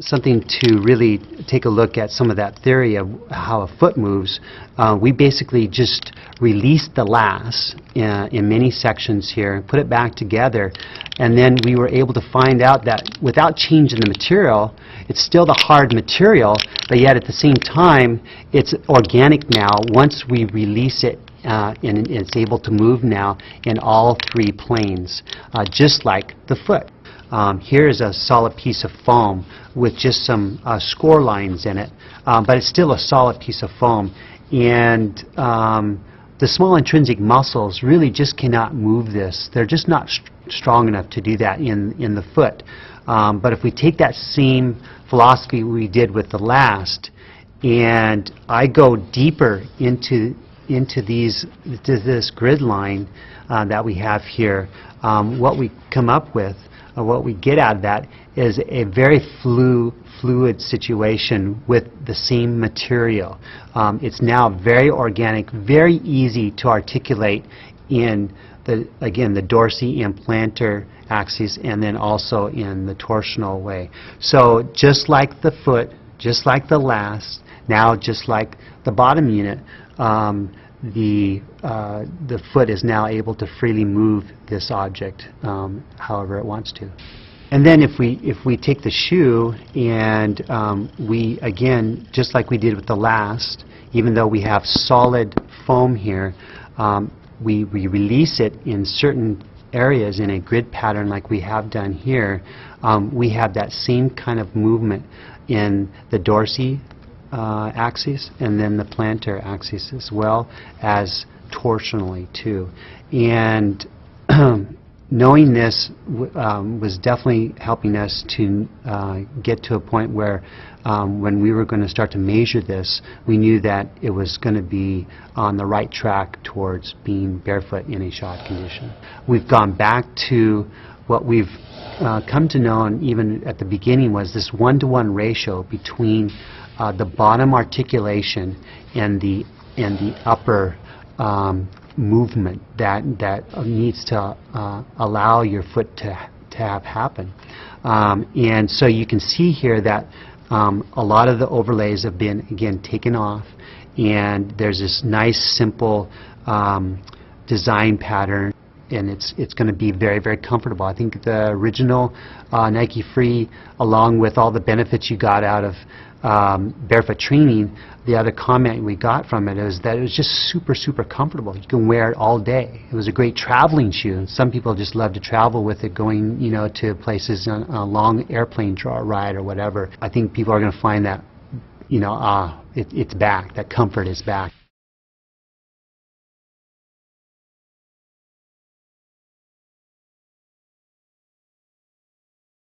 Something to really take a look at some of that theory of how a foot moves. We basically just released the lasts in many sections here, put it back together, and then we were able to find out that without changing the material, it's still the hard material, but yet at the same time, it's organic now once we release it. And it's able to move now in all three planes, just like the foot. Here is a solid piece of foam with just some score lines in it, but it's still a solid piece of foam. And the small intrinsic muscles really just cannot move this. They're just not strong enough to do that in the foot. But if we take that same philosophy we did with the last, and I go deeper into this grid line that we have here, what we come up with, what we get out of that is a very fluid situation with the same material. It's now very organic, very easy to articulate in the dorsal and plantar axes, and then also in the torsional way. So just like the foot, just like the last, now just like the bottom unit, the foot is now able to freely move this object however it wants to. And then if we take the shoe and we, again, just like we did with the last, even though we have solid foam here, we release it in certain areas in a grid pattern like we have done here. We have that same kind of movement in the dorsal axis and then the plantar axis, as well as torsionally too. And knowing this was definitely helping us to get to a point where when we were going to start to measure this, we knew that it was going to be on the right track towards being barefoot in a shod condition. We've gone back to what we've come to know, and even at the beginning, was this 1-to-1 ratio between the bottom articulation and the upper movement that needs to allow your foot to have happen. And so you can see here that a lot of the overlays have been, again, taken off, and there's this nice simple design pattern, and it's going to be very, very comfortable. I think the original Nike Free, along with all the benefits you got out of barefoot training, the other comment we got from it is that it was just super, super comfortable. You can wear it all day. It was a great traveling shoe. Some people just love to travel with it, going, to places on a long airplane ride or whatever. I think people are going to find that, it's back. That comfort is back.